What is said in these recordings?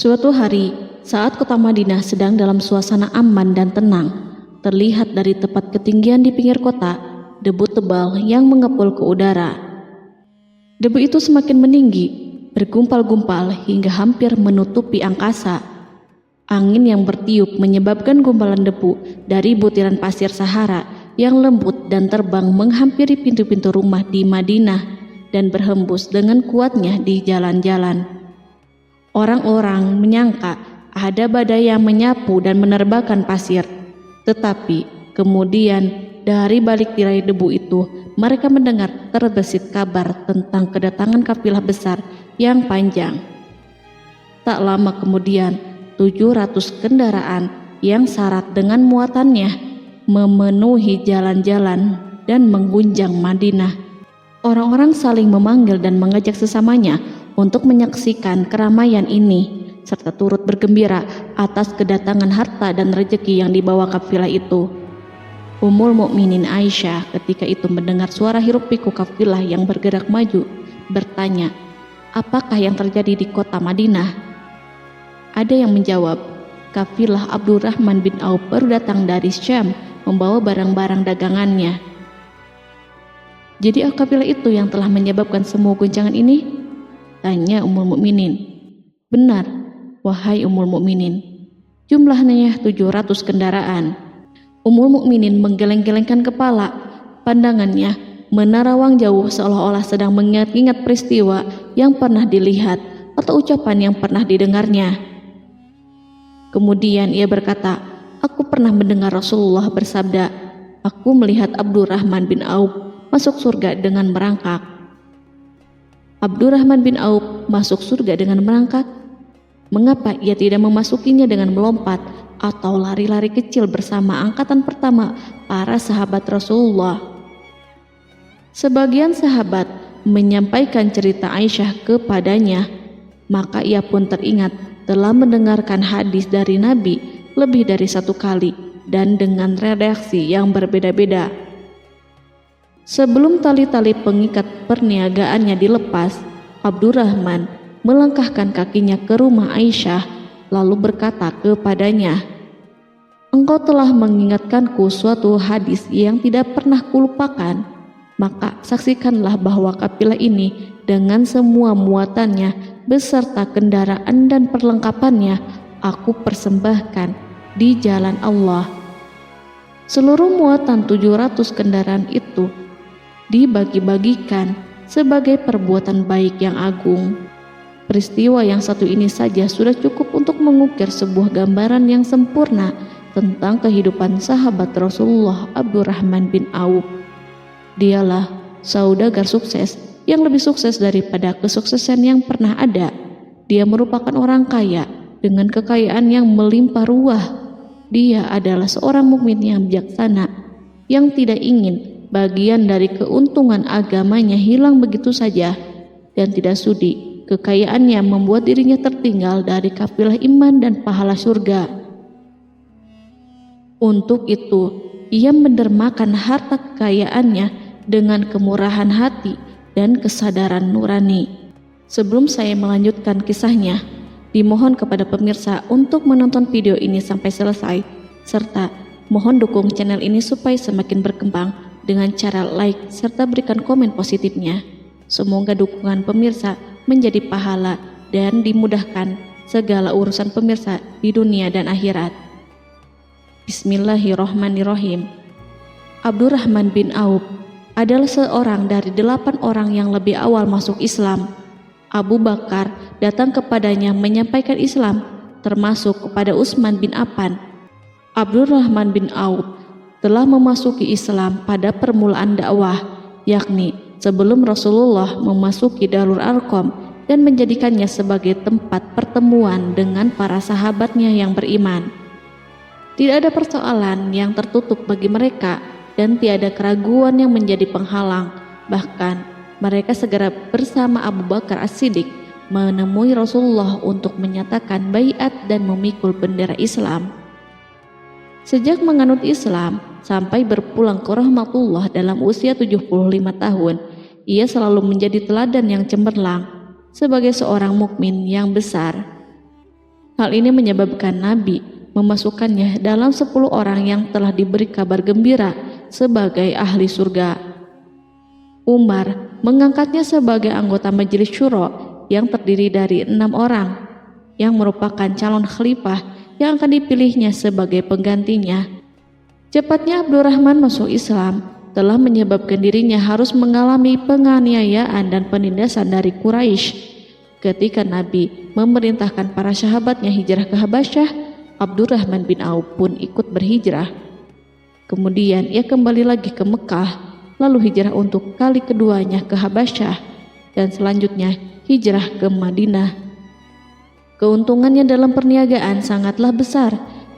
Suatu hari, saat kota Madinah sedang dalam suasana aman dan tenang, terlihat dari tepat ketinggian di pinggir kota, debu tebal yang mengepul ke udara. Debu itu semakin meninggi, bergumpal-gumpal hingga hampir menutupi angkasa. Angin yang bertiup menyebabkan gumpalan debu dari butiran pasir Sahara yang lembut dan terbang menghampiri pintu-pintu rumah di Madinah dan berhembus dengan kuatnya di jalan-jalan. Orang-orang menyangka ada badai yang menyapu dan menerbangkan pasir, tetapi kemudian dari balik tirai debu itu mereka mendengar terbesit kabar tentang kedatangan kafilah besar yang panjang. Tak lama kemudian 700 kendaraan yang syarat dengan muatannya memenuhi jalan-jalan dan mengguncang Madinah. Orang-orang saling memanggil dan mengajak sesamanya untuk menyaksikan keramaian ini, serta turut bergembira atas kedatangan harta dan rezeki yang dibawa kafilah itu. Ummul Mukminin Aisyah ketika itu mendengar suara hiruk-pikuk kafilah yang bergerak maju, bertanya, apakah yang terjadi di kota Madinah? Ada yang menjawab, kafilah Abdurrahman bin Auf baru datang dari Syam membawa barang-barang dagangannya. Jadi kafilah itu yang telah menyebabkan semua guncangan ini? Tanya Ummul Mukminin. Benar, wahai Ummul Mukminin. Jumlahnya 700 kendaraan. Ummul Mukminin menggeleng-gelengkan kepala. Pandangannya menerawang jauh seolah-olah sedang mengingat-ingat peristiwa yang pernah dilihat atau ucapan yang pernah didengarnya. Kemudian ia berkata, aku pernah mendengar Rasulullah bersabda, aku melihat Abdurrahman bin Auf masuk surga dengan merangkak. Abdurrahman bin Auf masuk surga dengan merangkak? Mengapa ia tidak memasukinya dengan melompat atau lari-lari kecil bersama angkatan pertama para sahabat Rasulullah? Sebagian sahabat menyampaikan cerita Aisyah kepadanya, maka ia pun teringat telah mendengarkan hadis dari Nabi lebih dari satu kali dan dengan redaksi yang berbeda-beda. Sebelum tali-tali pengikat perniagaannya dilepas, Abdurrahman melangkahkan kakinya ke rumah Aisyah lalu berkata kepadanya, engkau telah mengingatkanku suatu hadis yang tidak pernah kulupakan, maka saksikanlah bahwa kafilah ini dengan semua muatannya beserta kendaraan dan perlengkapannya aku persembahkan di jalan Allah. Seluruh muatan 700 kendaraan itu dibagi-bagikan sebagai perbuatan baik yang agung. Peristiwa yang satu ini saja sudah cukup untuk mengukir sebuah gambaran yang sempurna tentang kehidupan sahabat Rasulullah Abdurrahman bin Auf. Dialah saudagar sukses yang lebih sukses daripada kesuksesan yang pernah ada. Dia merupakan orang kaya dengan kekayaan yang melimpah ruah. Dia adalah seorang mukmin yang bijaksana yang tidak ingin bagian dari keuntungan agamanya hilang begitu saja dan tidak sudi kekayaannya membuat dirinya tertinggal dari kafilah iman dan pahala surga. Untuk itu, ia mendermakan harta kekayaannya dengan kemurahan hati dan kesadaran nurani. Sebelum saya melanjutkan kisahnya, dimohon kepada pemirsa untuk menonton video ini sampai selesai, serta mohon dukung channel ini supaya semakin berkembang dengan cara like serta berikan komen positifnya. Semoga dukungan pemirsa menjadi pahala dan dimudahkan segala urusan pemirsa di dunia dan akhirat. Bismillahirrohmanirrohim. Abdurrahman bin Auf adalah seorang dari 8 orang yang lebih awal masuk Islam. Abu Bakar datang kepadanya menyampaikan Islam, termasuk kepada Utsman bin Affan. Abdurrahman bin Auf telah memasuki Islam pada permulaan dakwah, yakni sebelum Rasulullah memasuki Darul Arqam dan menjadikannya sebagai tempat pertemuan dengan para sahabatnya yang beriman. Tidak ada persoalan yang tertutup bagi mereka dan tiada keraguan yang menjadi penghalang. Bahkan mereka segera bersama Abu Bakar As-Siddiq menemui Rasulullah untuk menyatakan baiat dan memikul bendera Islam. Sejak menganut Islam sampai berpulang ke rahmatullah dalam usia 75 tahun, ia selalu menjadi teladan yang cemerlang sebagai seorang mukmin yang besar. Hal ini menyebabkan Nabi memasukkannya dalam 10 orang yang telah diberi kabar gembira sebagai ahli surga. Umar mengangkatnya sebagai anggota majelis syuro yang terdiri dari 6 orang yang merupakan calon khalifah yang akan dipilihnya sebagai penggantinya. Cepatnya Abdurrahman masuk Islam telah menyebabkan dirinya harus mengalami penganiayaan dan penindasan dari Quraisy. Ketika Nabi memerintahkan para sahabatnya hijrah ke Habasyah, Abdurrahman bin Auf pun ikut berhijrah. Kemudian ia kembali lagi ke Mekah, lalu hijrah untuk kali keduanya ke Habasyah, dan selanjutnya hijrah ke Madinah. Keuntungannya dalam perniagaan sangatlah besar,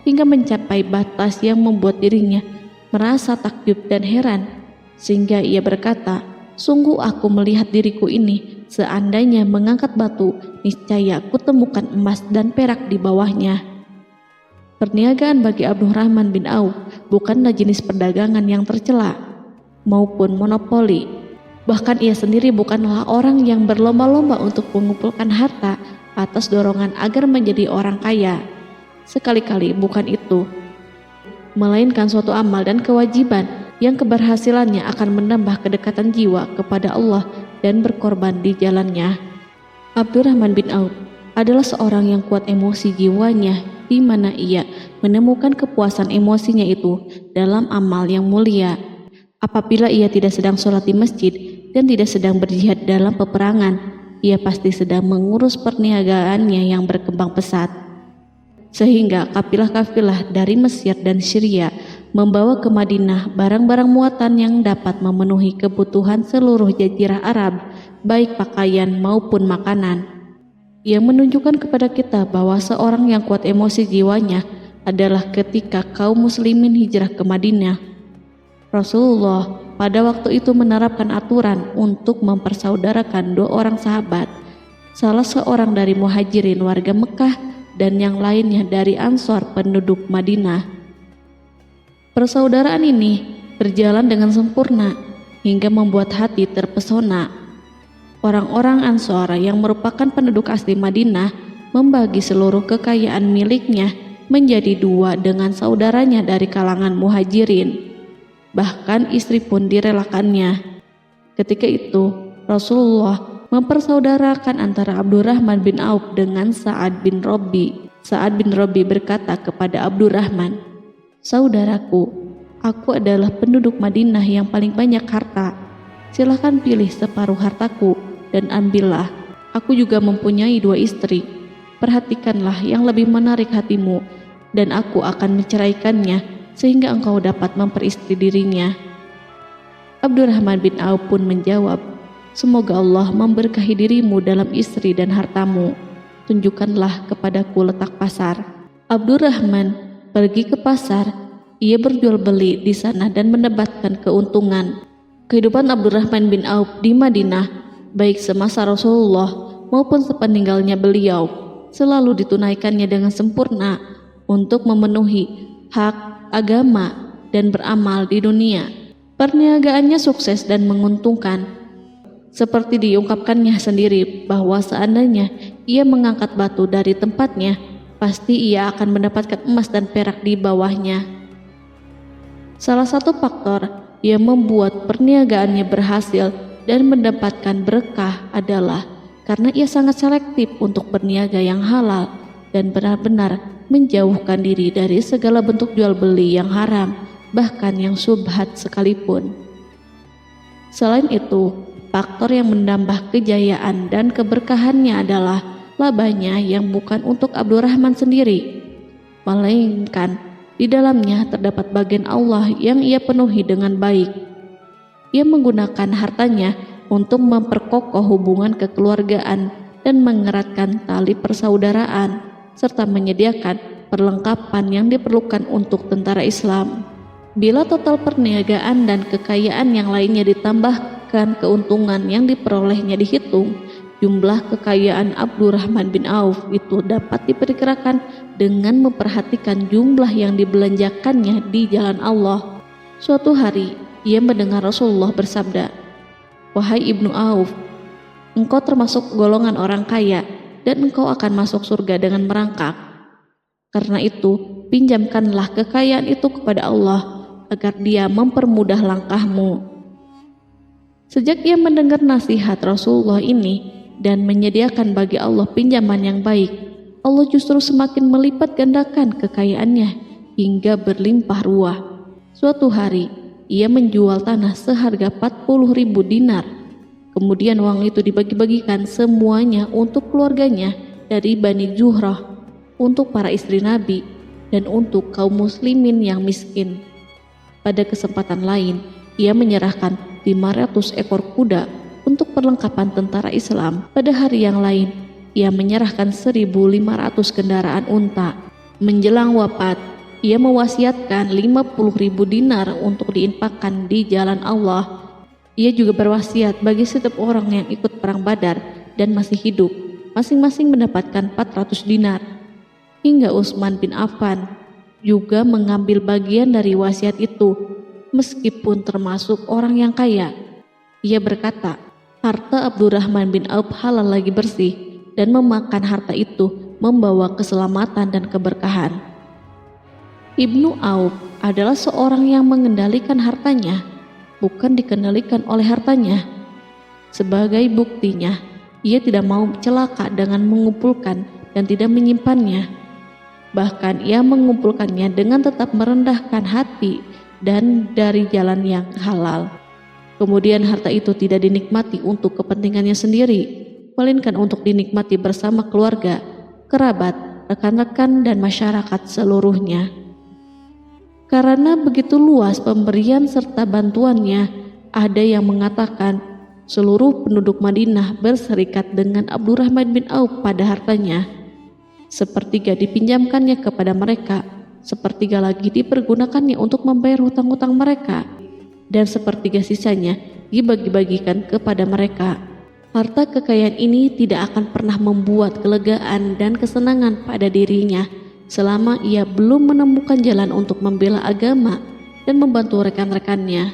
hingga mencapai batas yang membuat dirinya merasa takjub dan heran, sehingga ia berkata, "Sungguh aku melihat diriku ini, seandainya mengangkat batu, niscaya aku temukan emas dan perak di bawahnya." Perniagaan bagi Abdurrahman bin Auf bukanlah jenis perdagangan yang tercela maupun monopoli. Bahkan ia sendiri bukanlah orang yang berlomba-lomba untuk mengumpulkan harta atas dorongan agar menjadi orang kaya. Sekali-kali bukan itu, melainkan suatu amal dan kewajiban yang keberhasilannya akan menambah kedekatan jiwa kepada Allah dan berkorban di jalannya. Abdurrahman bin Auf adalah seorang yang kuat emosi jiwanya, di mana ia menemukan kepuasan emosinya itu dalam amal yang mulia. Apabila ia tidak sedang sholat di masjid dan tidak sedang berjihad dalam peperangan, ia pasti sedang mengurus perniagaannya yang berkembang pesat. Sehingga kafilah-kafilah dari Mesir dan Syria membawa ke Madinah barang-barang muatan yang dapat memenuhi kebutuhan seluruh jazirah Arab, baik pakaian maupun makanan. Yang menunjukkan kepada kita bahwa seorang yang kuat emosi jiwanya adalah ketika kaum muslimin hijrah ke Madinah. Rasulullah pada waktu itu menerapkan aturan untuk mempersaudarakan 2 orang sahabat, salah seorang dari muhajirin warga Mekah dan yang lainnya dari Ansor penduduk Madinah. Persaudaraan ini berjalan dengan sempurna hingga membuat hati terpesona. Orang-orang Ansor yang merupakan penduduk asli Madinah membagi seluruh kekayaan miliknya menjadi 2 dengan saudaranya dari kalangan muhajirin. Bahkan istri pun direlakannya. Ketika itu Rasulullah mempersaudarakan antara Abdurrahman bin Auf dengan Sa'ad bin Rabi. Sa'ad bin Rabi berkata kepada Abdurrahman, "Saudaraku, aku adalah penduduk Madinah yang paling banyak harta. Silahkan pilih separuh hartaku dan ambillah. Aku juga mempunyai 2 istri. Perhatikanlah yang lebih menarik hatimu, dan aku akan menceraikannya sehingga engkau dapat memperistri dirinya." Abdurrahman bin Auf pun menjawab, "Semoga Allah memberkahi dirimu dalam istri dan hartamu. Tunjukkanlah kepadaku letak pasar." Abdurrahman pergi ke pasar. Ia berjual beli di sana dan mendapatkan keuntungan. Kehidupan Abdurrahman bin Auf di Madinah, baik semasa Rasulullah maupun sepeninggalnya beliau, selalu ditunaikannya dengan sempurna untuk memenuhi hak agama dan beramal di dunia. Perniagaannya sukses dan menguntungkan. Seperti diungkapkannya sendiri bahwa seandainya ia mengangkat batu dari tempatnya, pasti ia akan mendapatkan emas dan perak di bawahnya. Salah satu faktor yang membuat perniagaannya berhasil dan mendapatkan berkah adalah karena ia sangat selektif untuk berniaga yang halal dan benar-benar menjauhkan diri dari segala bentuk jual beli yang haram, bahkan yang syubhat sekalipun. Selain itu, faktor yang menambah kejayaan dan keberkahannya adalah labanya yang bukan untuk Abdurrahman sendiri, melainkan di dalamnya terdapat bagian Allah yang ia penuhi dengan baik. Ia menggunakan hartanya untuk memperkokoh hubungan kekeluargaan dan mengeratkan tali persaudaraan, serta menyediakan perlengkapan yang diperlukan untuk tentara Islam. Bila total perniagaan dan kekayaan yang lainnya ditambahkan keuntungan yang diperolehnya dihitung, jumlah kekayaan Abdurrahman bin Auf itu dapat diperkirakan dengan memperhatikan jumlah yang dibelanjakannya di jalan Allah. Suatu hari, ia mendengar Rasulullah bersabda, "Wahai Ibnu Auf, engkau termasuk golongan orang kaya dan engkau akan masuk surga dengan merangkak." Karena itu, pinjamkanlah kekayaan itu kepada Allah agar Dia mempermudah langkahmu." Sejak ia mendengar nasihat Rasulullah ini dan menyediakan bagi Allah pinjaman yang baik, Allah justru semakin melipat gandakan kekayaannya hingga berlimpah ruah. Suatu hari, ia menjual tanah seharga 40.000 dinar. Kemudian uang itu dibagi-bagikan semuanya untuk keluarganya dari Bani Zuhrah, untuk para istri Nabi, dan untuk kaum muslimin yang miskin. Pada kesempatan lain, ia menyerahkan 500 ekor kuda untuk perlengkapan tentara Islam. Pada hari yang lain, ia menyerahkan 1.500 kendaraan unta. Menjelang wafat, ia mewasiatkan 50.000 dinar untuk diinfakkan di jalan Allah. Ia juga berwasiat bagi setiap orang yang ikut perang Badar dan masih hidup, masing-masing mendapatkan 400 dinar. Hingga Utsman bin Affan juga mengambil bagian dari wasiat itu, meskipun termasuk orang yang kaya. Ia berkata, harta Abdurrahman bin Auf halal lagi bersih, dan memakan harta itu membawa keselamatan dan keberkahan. Ibnu Auf adalah seorang yang mengendalikan hartanya, bukan dikendalikan oleh hartanya. Sebagai buktinya, ia tidak mau celaka dengan mengumpulkan dan tidak menyimpannya. Bahkan ia mengumpulkannya dengan tetap merendahkan hati dan dari jalan yang halal. Kemudian harta itu tidak dinikmati untuk kepentingannya sendiri, melainkan untuk dinikmati bersama keluarga, kerabat, rekan-rekan, dan masyarakat seluruhnya. Karena begitu luas pemberian serta bantuannya, ada yang mengatakan seluruh penduduk Madinah berserikat dengan Abdurrahman bin Auf pada hartanya. Sepertiga dipinjamkannya kepada mereka, sepertiga lagi dipergunakannya untuk membayar hutang-hutang mereka, dan sepertiga sisanya dibagi-bagikan kepada mereka. Harta kekayaan ini tidak akan pernah membuat kelegaan dan kesenangan pada dirinya selama ia belum menemukan jalan untuk membela agama dan membantu rekan-rekannya.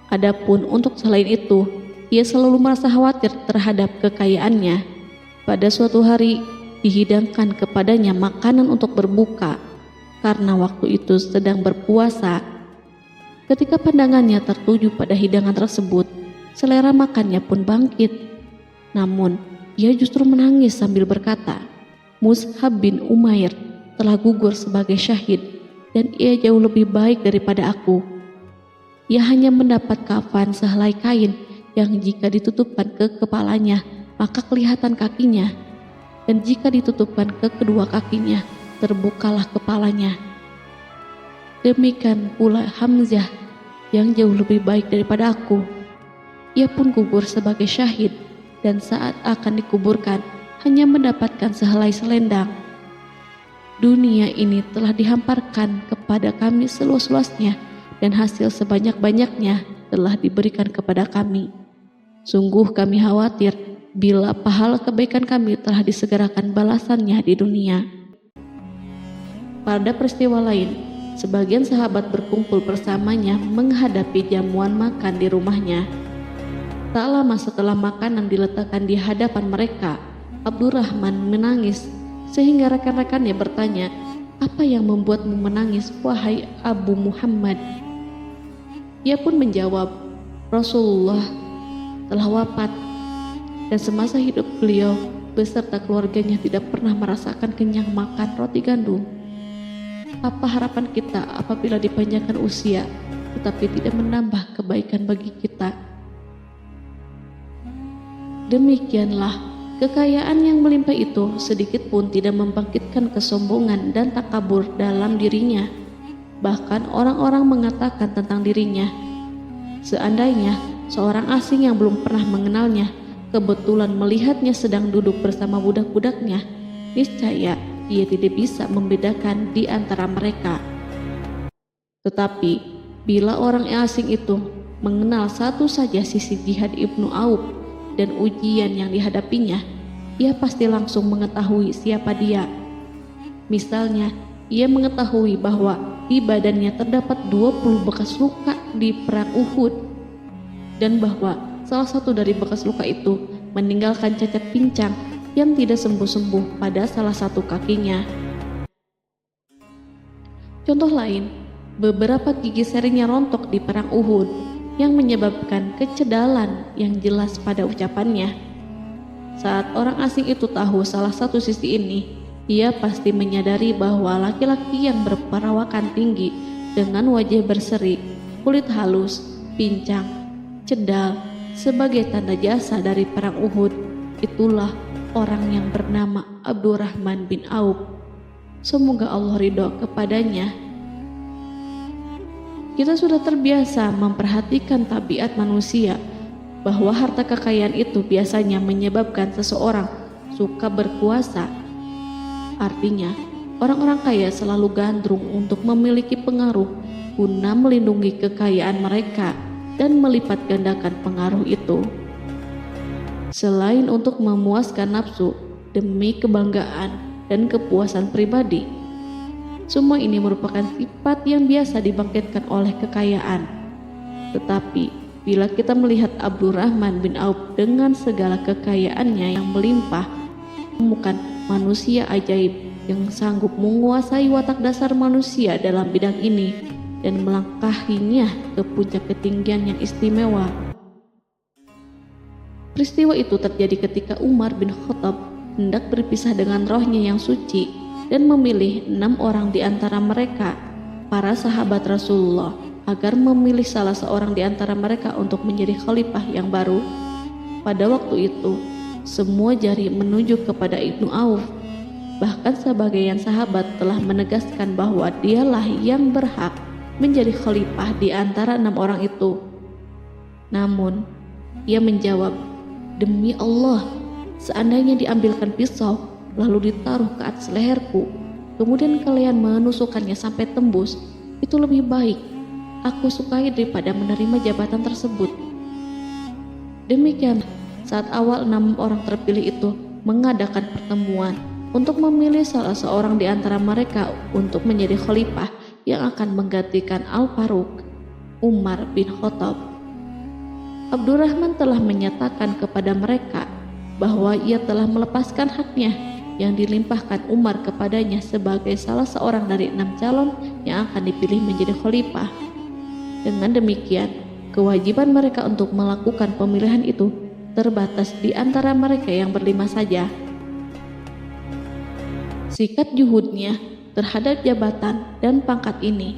Adapun untuk selain itu, ia selalu merasa khawatir terhadap kekayaannya. Pada suatu hari, dihidangkan kepadanya makanan untuk berbuka karena waktu itu sedang berpuasa. Ketika pandangannya tertuju pada hidangan tersebut, selera makannya pun bangkit. Namun, ia justru menangis sambil berkata, "Mus'hab bin Umair telah gugur sebagai syahid dan ia jauh lebih baik daripada aku. Ia hanya mendapat kafan sehelai kain yang jika ditutupkan ke kepalanya, maka kelihatan kakinya, dan jika ditutupkan ke kedua kakinya, terbukalah kepalanya. Demikian pula Hamzah yang jauh lebih baik daripada aku. Ia pun gugur sebagai syahid, dan saat akan dikuburkan hanya mendapatkan sehelai selendang. Dunia ini telah dihamparkan kepada kami seluas-luasnya, dan hasil sebanyak-banyaknya telah diberikan kepada kami. Sungguh kami khawatir bila pahala kebaikan kami telah disegerakan balasannya di dunia." Pada peristiwa lain, sebagian sahabat berkumpul bersamanya menghadapi jamuan makan di rumahnya. Tak lama setelah makanan diletakkan di hadapan mereka, Abdurrahman menangis sehingga rekan-rekannya bertanya, "Apa yang membuatmu menangis, wahai Abu Muhammad?" Ia pun menjawab, "Rasulullah telah wafat, dan semasa hidup beliau beserta keluarganya tidak pernah merasakan kenyang makan roti gandum. Apa harapan kita apabila dipanjangkan usia tetapi tidak menambah kebaikan bagi kita?" Demikianlah, kekayaan yang melimpah itu sedikit pun tidak membangkitkan kesombongan dan takabur dalam dirinya. Bahkan orang-orang mengatakan tentang dirinya, seandainya seorang asing yang belum pernah mengenalnya kebetulan melihatnya sedang duduk bersama budak-budaknya, niscaya ia tidak bisa membedakan di antara mereka. Tetapi bila orang asing itu mengenal satu saja sisi jihad Ibnu Auf dan ujian yang dihadapinya, ia pasti langsung mengetahui siapa dia. Misalnya, ia mengetahui bahwa di badannya terdapat 20 bekas luka di perang Uhud, dan bahwa salah satu dari bekas luka itu meninggalkan cacat pincang yang tidak sembuh-sembuh pada salah satu kakinya. Contoh lain, beberapa gigi serinya rontok di perang Uhud yang menyebabkan kecedalan yang jelas pada ucapannya. Saat orang asing itu tahu salah satu sisi ini, ia pasti menyadari bahwa laki-laki yang berperawakan tinggi dengan wajah berseri, kulit halus, pincang, cedal sebagai tanda jasa dari perang Uhud, itulah orang yang bernama Abdurrahman bin Auf. Semoga Allah ridho kepadanya. Kita sudah terbiasa memperhatikan tabiat manusia, bahwa harta kekayaan itu biasanya menyebabkan seseorang suka berkuasa. Artinya, orang-orang kaya selalu gandrung untuk memiliki pengaruh guna melindungi kekayaan mereka dan melipat gandakan pengaruh itu. Selain untuk memuaskan nafsu demi kebanggaan dan kepuasan pribadi, semua ini merupakan sifat yang biasa dibangkitkan oleh kekayaan. Tetapi bila kita melihat Abdurrahman bin Auf dengan segala kekayaannya yang melimpah, menemukan manusia ajaib yang sanggup menguasai watak dasar manusia dalam bidang ini dan melangkahinya ke puncak ketinggian yang istimewa. Peristiwa itu terjadi ketika Umar bin Khattab hendak berpisah dengan rohnya yang suci dan memilih 6 orang di antara mereka, para sahabat Rasulullah, agar memilih salah seorang di antara mereka untuk menjadi khalifah yang baru. Pada waktu itu, semua jari menunjuk kepada Ibnu Auf. Bahkan sebagian sahabat telah menegaskan bahwa dialah yang berhak menjadi khalifah di antara 6 orang itu. Namun, ia menjawab, "Demi Allah, seandainya diambilkan pisau lalu ditaruh ke atas leherku, kemudian kalian menusukkannya sampai tembus, itu lebih baik aku sukai daripada menerima jabatan tersebut." Demikian, saat awal 6 orang terpilih itu mengadakan pertemuan untuk memilih salah seorang di antara mereka untuk menjadi khalifah yang akan menggantikan Al-Faruq, Umar bin Khattab, Abdurrahman telah menyatakan kepada mereka bahwa ia telah melepaskan haknya yang dilimpahkan Umar kepadanya sebagai salah seorang dari 6 calon yang akan dipilih menjadi khalifah. Dengan demikian, kewajiban mereka untuk melakukan pemilihan itu terbatas di antara mereka yang berlima saja. Sikat juhudnya terhadap jabatan dan pangkat ini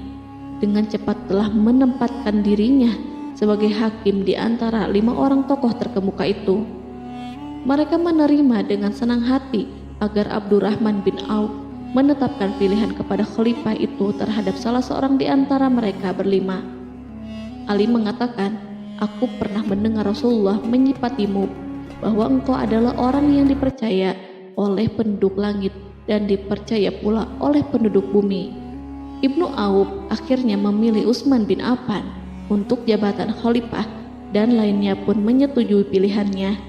dengan cepat telah menempatkan dirinya sebagai hakim di antara 5 orang tokoh terkemuka itu. Mereka menerima dengan senang hati agar Abdurrahman bin Auf menetapkan pilihan kepada khalifah itu terhadap salah seorang di antara mereka berlima. Ali mengatakan, "Aku pernah mendengar Rasulullah menyifatimu bahwa engkau adalah orang yang dipercaya oleh penduduk langit dan dipercaya pula oleh penduduk bumi." Ibnu Auf akhirnya memilih Utsman bin Affan untuk jabatan khalifah dan lainnya pun menyetujui pilihannya.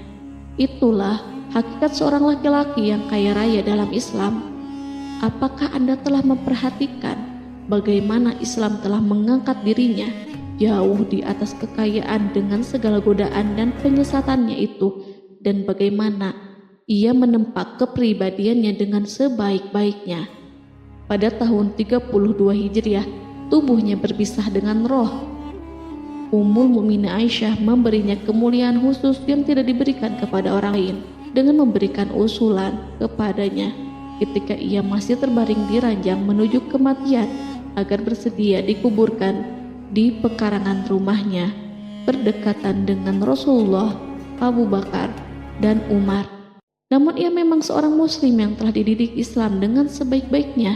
Itulah hakikat seorang laki-laki yang kaya raya dalam Islam. Apakah Anda telah memperhatikan bagaimana Islam telah mengangkat dirinya jauh di atas kekayaan dengan segala godaan dan penyesatannya itu, dan bagaimana ia menempa kepribadiannya dengan sebaik-baiknya? Pada tahun 32 Hijriah, tubuhnya berpisah dengan roh. Ummul Mukminin Aisyah memberinya kemuliaan khusus yang tidak diberikan kepada orang lain dengan memberikan usulan kepadanya ketika ia masih terbaring di ranjang menuju kematian agar bersedia dikuburkan di pekarangan rumahnya berdekatan dengan Rasulullah, Abu Bakar, dan Umar. Namun ia memang seorang muslim yang telah dididik Islam dengan sebaik-baiknya,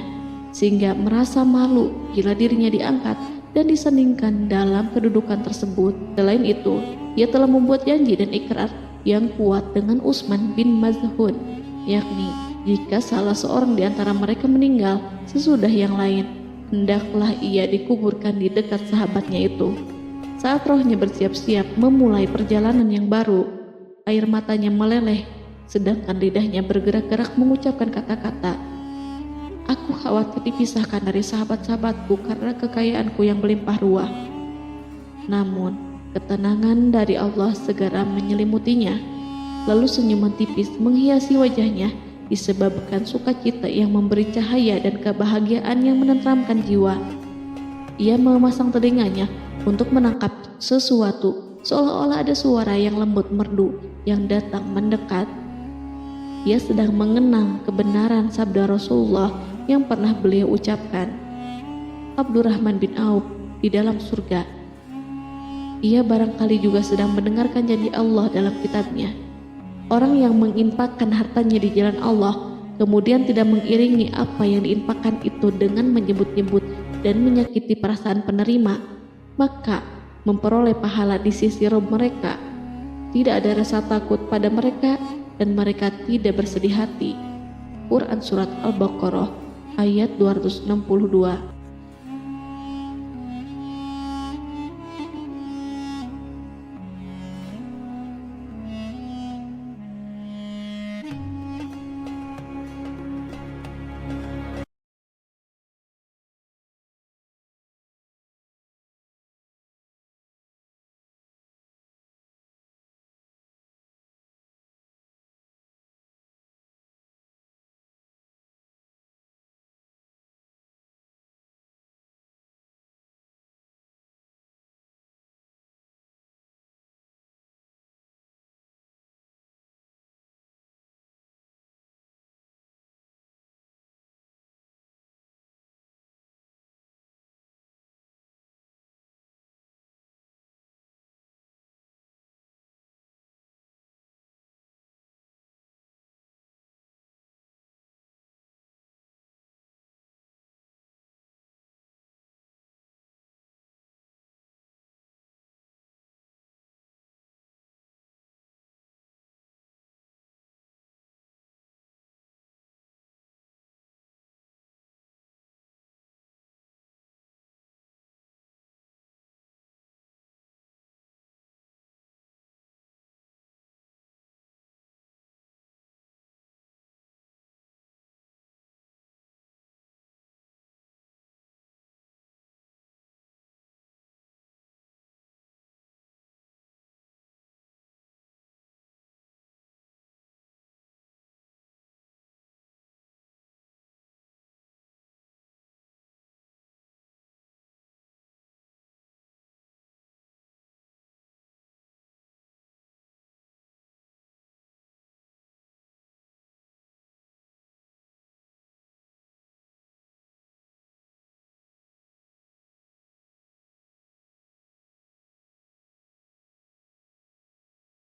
sehingga merasa malu bila dirinya diangkat dan disandingkan dalam kedudukan tersebut. Selain itu, ia telah membuat janji dan ikrar yang kuat dengan Utsman bin Maz'un, yakni jika salah seorang di antara mereka meninggal sesudah yang lain, hendaklah ia dikuburkan di dekat sahabatnya itu. Saat rohnya bersiap-siap memulai perjalanan yang baru, air matanya meleleh, sedangkan lidahnya bergerak-gerak mengucapkan kata-kata, "Aku khawatir dipisahkan dari sahabat-sahabatku karena kekayaanku yang melimpah ruah." Namun, ketenangan dari Allah segera menyelimutinya. Lalu senyuman tipis menghiasi wajahnya disebabkan sukacita yang memberi cahaya dan kebahagiaan yang menenteramkan jiwa. Ia memasang telinganya untuk menangkap sesuatu, seolah-olah ada suara yang lembut merdu yang datang mendekat. Ia sedang mengenang kebenaran sabda Rasulullah yang pernah beliau ucapkan, Abdurrahman bin Auf di dalam surga. Ia barangkali juga sedang mendengarkan janji Allah dalam kitabnya. Orang yang menginfakkan hartanya di jalan Allah, kemudian tidak mengiringi apa yang diinfakkan itu dengan menyebut-nyebut dan menyakiti perasaan penerima, maka memperoleh pahala di sisi Rabb mereka. Tidak ada rasa takut pada mereka dan mereka tidak bersedih hati. Quran Surat Al-Baqarah ayat 262.